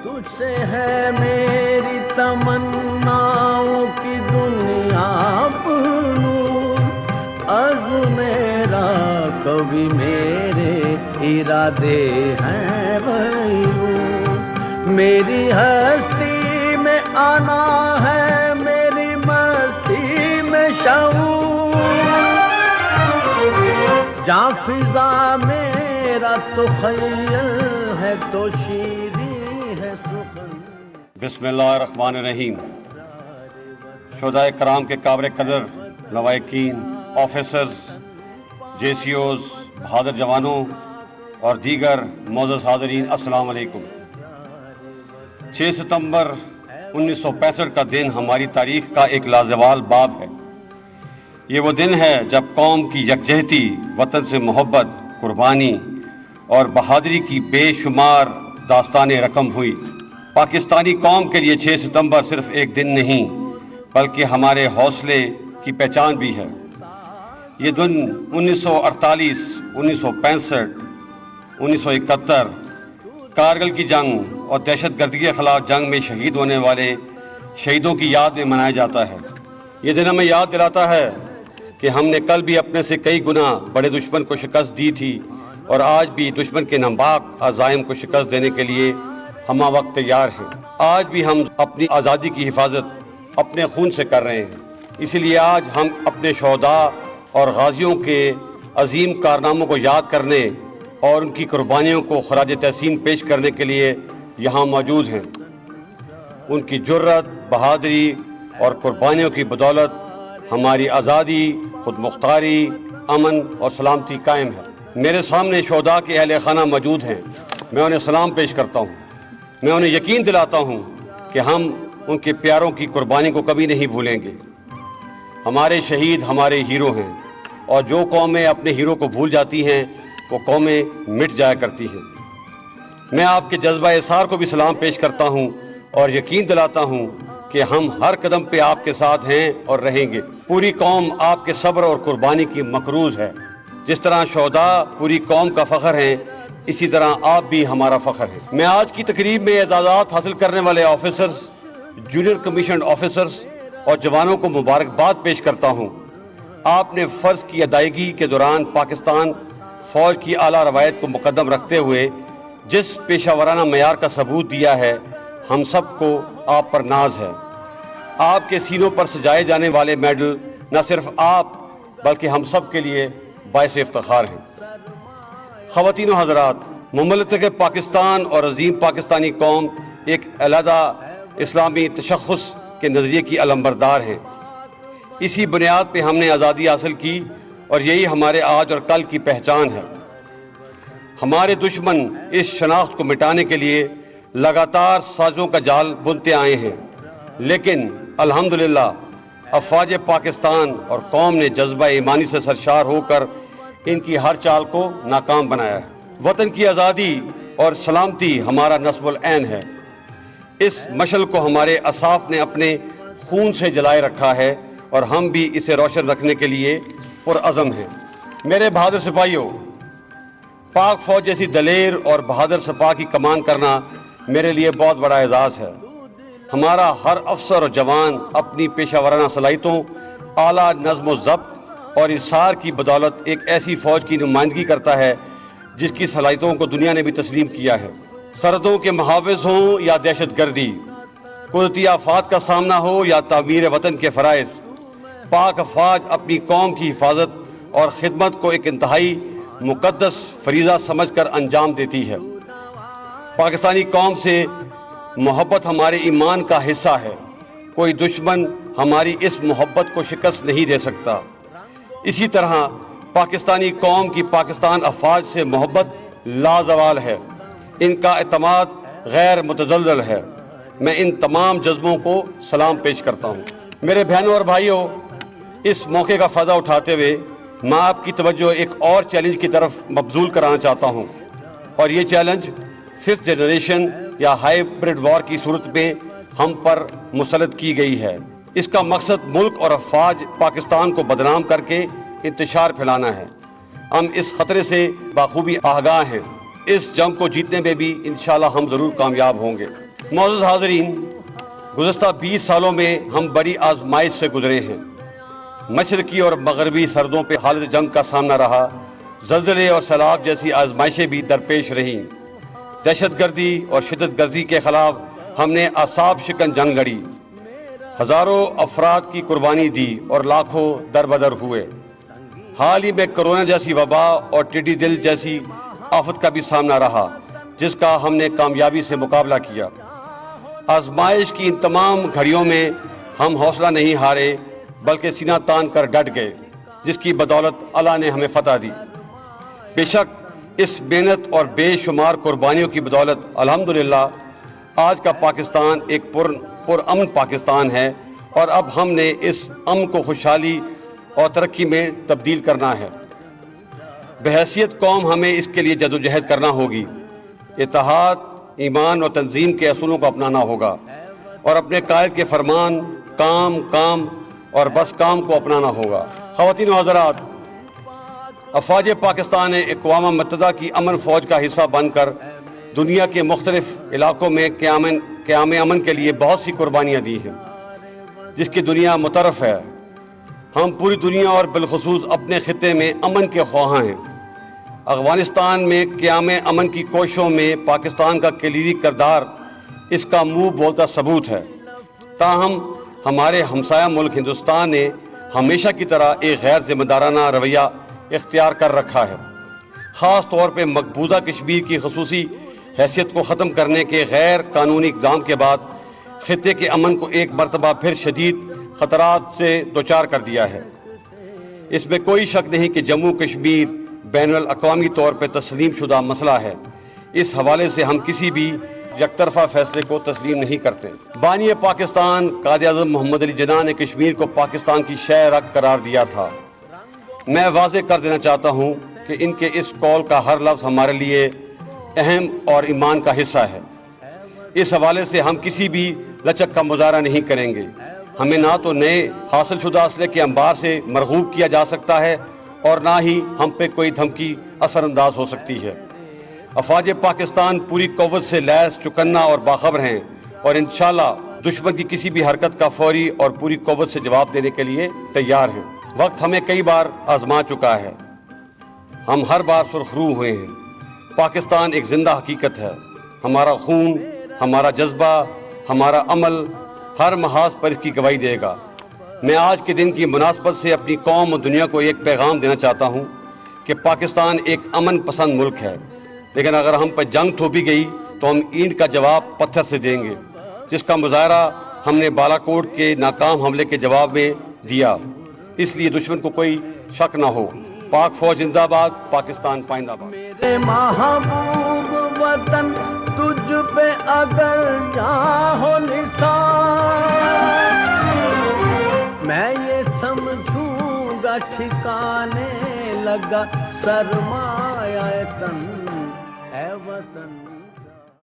تجھ سے ہے میری تمناؤں کی دنیا پر، عزم میرا کبھی میرے ارادے ہیں بھائیو، میری ہستی میں آنا ہے، میری مستی میں شعور، جہاں فضا میرا تو خیل ہے تو شیریں ہے سخن۔ بسم اللہ الرحمن الرحیم۔ شہدائے کرام کے قابل قدر لواحقین، آفیسرز، جے سی اوز، بہادر جوانوں اور دیگر معزز حاضرین، السلام علیکم۔ 6 ستمبر 1965 کا دن ہماری تاریخ کا ایک لازوال باب ہے۔ یہ وہ دن ہے جب قوم کی یکجہتی، وطن سے محبت، قربانی اور بہادری کی بے شمار داستانیں رقم ہوئی۔ پاکستانی قوم کے لیے 6 ستمبر صرف ایک دن نہیں بلکہ ہمارے حوصلے کی پہچان بھی ہے۔ یہ دن 1948، 1965، 1971 کارگل کی جنگ اور دہشت گردی کے خلاف جنگ میں شہید ہونے والے شہیدوں کی یاد میں منایا جاتا ہے۔ یہ دن ہمیں یاد دلاتا ہے کہ ہم نے کل بھی اپنے سے کئی گنا بڑے دشمن کو شکست دی تھی اور آج بھی دشمن کے ناپاک عزائم کو شکست دینے کے لیے ہمہ وقت تیار ہیں۔ آج بھی ہم اپنی آزادی کی حفاظت اپنے خون سے کر رہے ہیں، اسی لیے آج ہم اپنے شہداء اور غازیوں کے عظیم کارناموں کو یاد کرنے اور ان کی قربانیوں کو خراج تحسین پیش کرنے کے لیے یہاں موجود ہیں۔ ان کی جرت، بہادری اور قربانیوں کی بدولت ہماری آزادی، خود مختاری، امن اور سلامتی قائم ہے۔ میرے سامنے شہداء کے اہل خانہ موجود ہیں، میں انہیں سلام پیش کرتا ہوں۔ میں انہیں یقین دلاتا ہوں کہ ہم ان کے پیاروں کی قربانی کو کبھی نہیں بھولیں گے۔ ہمارے شہید ہمارے ہیرو ہیں، اور جو قومیں اپنے ہیرو کو بھول جاتی ہیں وہ قومیں مٹ جایا کرتی ہیں۔ میں آپ کے جذبہ اثار کو بھی سلام پیش کرتا ہوں اور یقین دلاتا ہوں کہ ہم ہر قدم پہ آپ کے ساتھ ہیں اور رہیں گے۔ پوری قوم آپ کے صبر اور قربانی کی مقروض ہے۔ جس طرح شہداء پوری قوم کا فخر ہیں، اسی طرح آپ بھی ہمارا فخر ہیں۔ میں آج کی تقریب میں اعزازات حاصل کرنے والے آفیسرز، جونیئر کمیشنڈ آفیسرز اور جوانوں کو مبارکباد پیش کرتا ہوں۔ آپ نے فرض کی ادائیگی کے دوران پاکستان فوج کی اعلیٰ روایت کو مقدم رکھتے ہوئے جس پیشہ ورانہ معیار کا ثبوت دیا ہے، ہم سب کو آپ پر ناز ہے۔ آپ کے سینوں پر سجائے جانے والے میڈل نہ صرف آپ بلکہ ہم سب کے لیے باعث افتخار ہیں۔ خواتین و حضرات، مملکت پاکستان اور عظیم پاکستانی قوم ایک علیحدہ اسلامی تشخص کے نظریے کی علمبردار ہیں۔ اسی بنیاد پہ ہم نے آزادی حاصل کی اور یہی ہمارے آج اور کل کی پہچان ہے۔ ہمارے دشمن اس شناخت کو مٹانے کے لیے لگاتار سازوں کا جال بنتے آئے ہیں، لیکن الحمدللہ افواج پاکستان اور قوم نے جذبہ ایمانی سے سرشار ہو کر ان کی ہر چال کو ناکام بنایا ہے۔ وطن کی آزادی اور سلامتی ہمارا نصب العین ہے۔ اس مشعل کو ہمارے اساف نے اپنے خون سے جلائے رکھا ہے اور ہم بھی اسے روشن رکھنے کے لیے پرعزم ہیں۔ میرے بہادر سپاہیوں، پاک فوج جیسی دلیر اور بہادر سپاہ کی کمان کرنا میرے لیے بہت بڑا اعزاز ہے۔ ہمارا ہر افسر اور جوان اپنی پیشہ ورانہ صلاحیتوں، اعلیٰ نظم و ضبط اور اصرار کی بدولت ایک ایسی فوج کی نمائندگی کرتا ہے جس کی صلاحیتوں کو دنیا نے بھی تسلیم کیا ہے۔ سرحدوں کے محافظ ہوں یا دہشت گردی، قدرتی آفات کا سامنا ہو یا تعمیر وطن کے فرائض، پاک افواج اپنی قوم کی حفاظت اور خدمت کو ایک انتہائی مقدس فریضہ سمجھ کر انجام دیتی ہے۔ پاکستانی قوم سے محبت ہمارے ایمان کا حصہ ہے۔ کوئی دشمن ہماری اس محبت کو شکست نہیں دے سکتا۔ اسی طرح پاکستانی قوم کی پاکستان افواج سے محبت لازوال ہے، ان کا اعتماد غیر متزلزل ہے۔ میں ان تمام جذبوں کو سلام پیش کرتا ہوں۔ میرے بہنوں اور بھائیوں، اس موقع کا فائدہ اٹھاتے ہوئے میں آپ کی توجہ ایک اور چیلنج کی طرف مبذول کرانا چاہتا ہوں، اور یہ چیلنج 5th جنریشن یا ہائیبرڈ وار کی صورت میں ہم پر مسلط کی گئی ہے۔ اس کا مقصد ملک اور افواج پاکستان کو بدنام کر کے انتشار پھیلانا ہے۔ ہم اس خطرے سے بخوبی آگاہ ہیں۔ اس جنگ کو جیتنے میں بھی انشاءاللہ ہم ضرور کامیاب ہوں گے۔ معزز حاضرین، گزشتہ 20 سالوں میں ہم بڑی آزمائش سے گزرے ہیں۔ مشرقی اور مغربی سرحدوں پہ حالت جنگ کا سامنا رہا، زلزلے اور سیلاب جیسی آزمائشیں بھی درپیش رہیں۔ دہشت گردی اور شدت گردی کے خلاف ہم نے اعصاب شکن جنگ لڑی، ہزاروں افراد کی قربانی دی اور لاکھوں دربدر ہوئے۔ حال ہی میں کرونا جیسی وبا اور ٹڈی دل جیسی آفت کا بھی سامنا رہا، جس کا ہم نے کامیابی سے مقابلہ کیا۔ آزمائش کی ان تمام گھڑیوں میں ہم حوصلہ نہیں ہارے بلکہ سینہ تان کر ڈٹ گئے، جس کی بدولت اللہ نے ہمیں فتح دی۔ بے شک اس محنت اور بے شمار قربانیوں کی بدولت الحمدللہ آج کا پاکستان ایک پرامن پاکستان ہے، اور اب ہم نے اس امن کو خوشحالی اور ترقی میں تبدیل کرنا ہے۔ بحیثیت قوم ہمیں اس کے لیے جدوجہد کرنا ہوگی۔ اتحاد، ایمان اور تنظیم کے اصولوں کو اپنانا ہوگا، اور اپنے قائد کے فرمان کام کام اور بس کام کو اپنانا ہوگا۔ خواتین و حضرات، افواج پاکستان نے اقوام متحدہ کی امن فوج کا حصہ بن کر دنیا کے مختلف علاقوں میں قیام امن کے لیے بہت سی قربانیاں دی ہیں، جس کی دنیا متعارف ہے۔ ہم پوری دنیا اور بالخصوص اپنے خطے میں امن کے خواہاں ہیں۔ افغانستان میں قیام امن کی کوششوں میں پاکستان کا کلیدی کردار اس کا منہ بولتا ثبوت ہے۔ تاہم ہمارے ہمسایہ ملک ہندوستان نے ہمیشہ کی طرح ایک غیر ذمہ دارانہ رویہ اختیار کر رکھا ہے، خاص طور پہ مقبوضہ کشمیر کی خصوصی حیثیت کو ختم کرنے کے غیر قانونی اقدام کے بعد خطے کے امن کو ایک مرتبہ پھر شدید خطرات سے دوچار کر دیا ہے۔ اس میں کوئی شک نہیں کہ جموں کشمیر بین الاقوامی طور پہ تسلیم شدہ مسئلہ ہے۔ اس حوالے سے ہم کسی بھی یک طرفہ فیصلے کو تسلیم نہیں کرتے۔ بانی پاکستان قائد اعظم محمد علی جناح نے کشمیر کو پاکستان کی شہ رگ قرار دیا تھا۔ میں واضح کر دینا چاہتا ہوں کہ ان کے اس قول کا ہر لفظ ہمارے لیے اہم اور ایمان کا حصہ ہے۔ اس حوالے سے ہم کسی بھی لچک کا مظاہرہ نہیں کریں گے۔ ہمیں نہ تو نئے حاصل شدہ اسلحے کے انبار سے مرغوب کیا جا سکتا ہے، اور نہ ہی ہم پہ کوئی دھمکی اثر انداز ہو سکتی ہے۔ افواج پاکستان پوری قوت سے لیس، چوکنا اور باخبر ہیں، اور انشاءاللہ دشمن کی کسی بھی حرکت کا فوری اور پوری قوت سے جواب دینے کے لیے تیار ہیں۔ وقت ہمیں کئی بار آزما چکا ہے، ہم ہر بار سرخرو ہوئے ہیں۔ پاکستان ایک زندہ حقیقت ہے۔ ہمارا خون، ہمارا جذبہ، ہمارا عمل ہر محاذ پر اس کی گواہی دے گا۔ میں آج کے دن کی مناسبت سے اپنی قوم اور دنیا کو ایک پیغام دینا چاہتا ہوں کہ پاکستان ایک امن پسند ملک ہے، لیکن اگر ہم پر جنگ تھوپی گئی تو ہم اینٹ کا جواب پتھر سے دیں گے، جس کا مظاہرہ ہم نے بالا کوٹ کے ناکام حملے کے جواب میں دیا۔ اس لیے دشمن کو کوئی شک نہ ہو۔ پاک فوج زندہ آباد، پاکستان پائندہ باد۔ میرے محبوب وطن تجھ پہ اگر جاں ہو نثار، میں یہ سمجھوں گا ٹھکانے لگا سرمایہ تن اے وطن۔